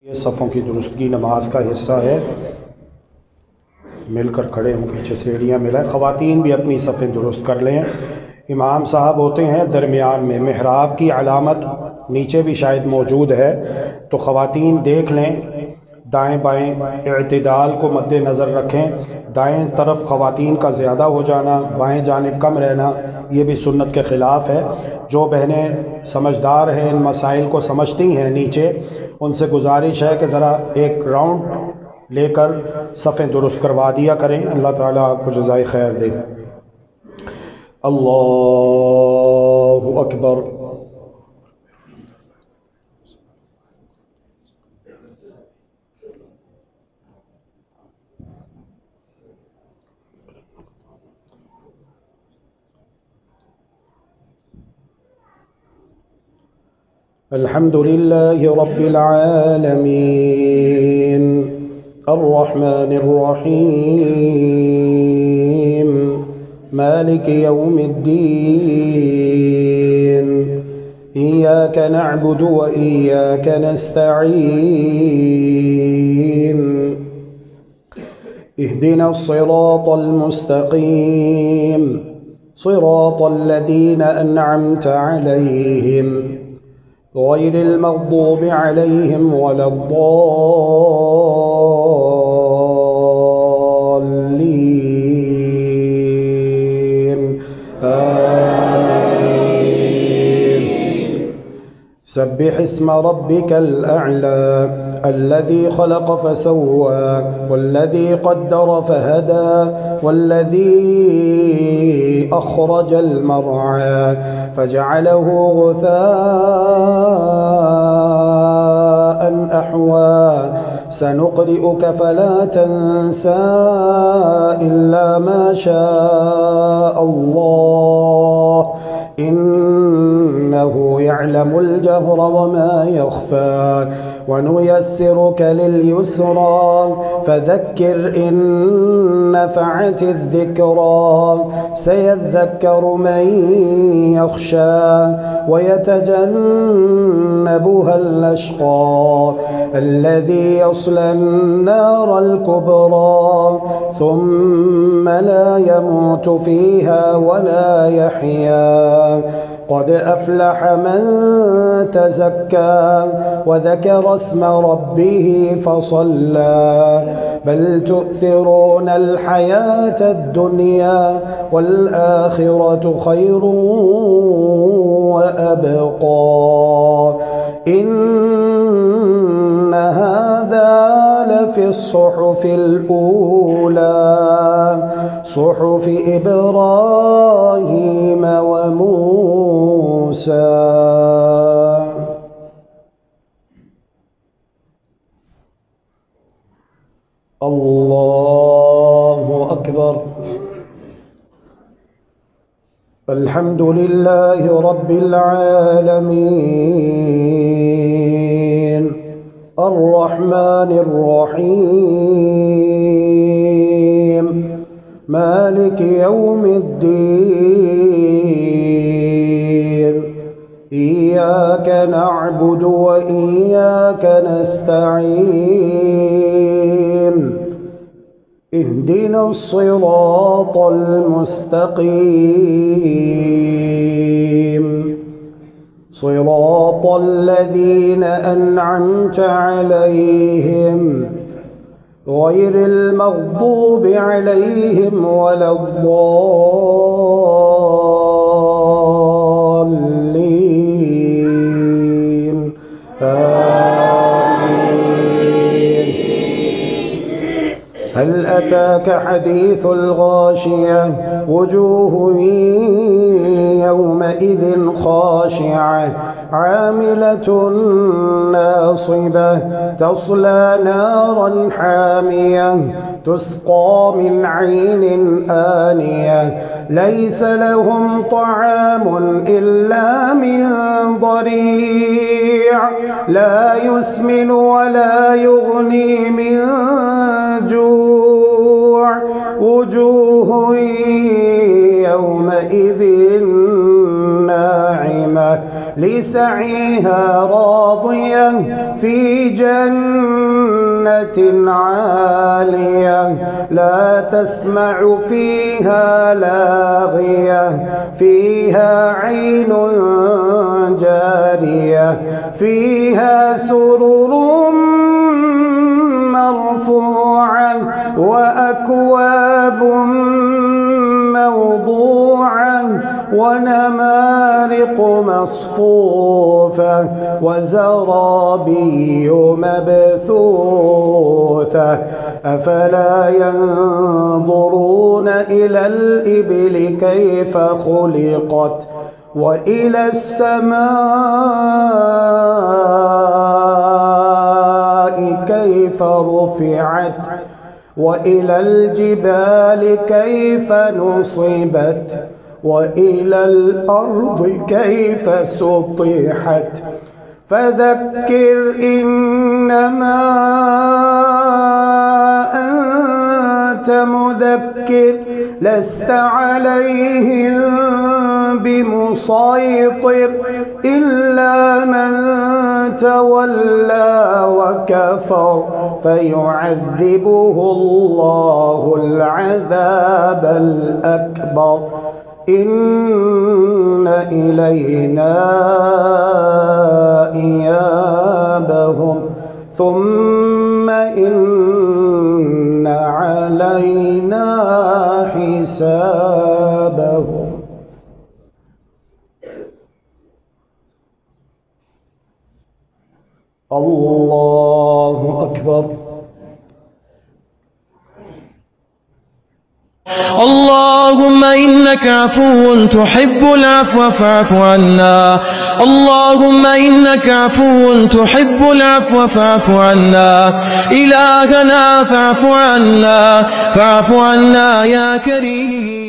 ये सफ़ों की दुरुस्तगी नमाज का हिस्सा है। मिलकर खड़े हों, पीछे सीढ़ियाँ मिलाएं। ख़वातीन भी अपनी सफ़ें दुरुस्त कर लें। इमाम साहब होते हैं दरमियान में, मेहराब की अलामत नीचे भी शायद मौजूद है, तो ख़वातीन देख लें दाएं बाएं, इत्तिदाल को मद्देनज़र रखें। दाएं तरफ ख़वातीन का ज़्यादा हो जाना, बाएं जानिब कम रहना, ये भी सुन्नत के ख़िलाफ़ है। जो बहनें समझदार हैं, इन मसाइल को समझती हैं नीचे, उनसे गुजारिश है कि ज़रा एक राउंड लेकर सफ़ें दुरुस्त करवा दिया करें। अल्लाह ताला आपको जज़ाए खैर दे। अल्लाहु अकबर। अल्हम्दुलिल्लाहि रब्बिल आलमीन अर्रहमानिर रहीम मालिकि यौमिद्दीन इय्याका नअबुदु व इय्याका नस्तईन इहदिनस सिरातल मुस्तक़ीम सिरातल लज़ीना अन्अमता अलैहिम गैरिल मग़दूबि अलैहिम वलद्दाल्लीन आमीन। सब्बिह इस्म रब्बिकल अअला अल्लज़ी खलक़ फसव्वा वल्लज़ी क़द्दर फहदा वल्लज़ी अख़रजल मरअा फजअलहु गुसाअन अहवा सनुक़रिउक फला तंसा इल्ला मा शाअ अल्लाह इन्नहु यअलमुल जहरा वमा यख़फ़ा वनुयस्सिरुक लिलयुस्रा फज़क्किर इन नफ़अतिज़ ज़िक्रा सयज़्ज़क्करु मन यख़शा वयतजन्नबुहल अशक़ा अल्लज़ी यस्लन नारल कुब्रा थुम्मा ला यमूतु फ़ीहा वला यहया क़द अफ़लह मन तज़क्का वज़करा अस्म रब्बिही फ़सल्ला बल तु'थिरूनल हयातद दुनिया वल आखिरतु खैरुन व अबक़ा इन्न हाज़ा लफ़िस सुहुफ़िल ऊला सुहुफ़ि इब्राहीम व मूसा। अल्लाहु अकबर। अल्हम्दुलिल्लाहि रब्बिल आलमीन अर्रहमानिर रहीम मालिकि यौमिद्दीन इय्याका नअबुदु व इय्याका नस्तईन इहदिनस सिरातल मुस्तक़ीम सिरातल लज़ीना अन्अमता अलैहिम गैरिल मग़दूबि अलैहिम वलद्दाल्लीन आमीन। हल अताका हदीथुल गाशिया वजूहुन यौमइज़िन खाशिआ आमिलतुन नासिबा तस्ला नारन हामिया तुस्क़ा मिन ऐनिन आनिया लैस लहुम तआमुन इल्ला मिन ضरीअ ला युस्मिनु वला युग़नी मिन जूअ वजूहुन यौमइज़िन नाइमा لسعيها راضية في جنة عالية لا تسمع فيها لاغية فيها عين جارية فيها سرر مرفوعة وأكواب موضوعة ونمارق مصفوفة وزرابي مبثوثة أفلا ينظرون إلى الإبل كيف خلقت وإلى السماء كيف رفعت وإلى الجبال كيف نصبت وإلى الأرض كيف سطحت فذكر إنما أنت مذكر لست عليهم بمسيطر إلا من تولى وكفر فيعذبه الله العذاب الأكبر إن إلينا إيابهم ثم إن علينا حسابهم. الله أكبر. اللهم إنك عفو تحب العفو فاعف عنا. اللهم إنك عفو تحب العفو فاعف عنا. إلهنا فاعف عنا يا كريم.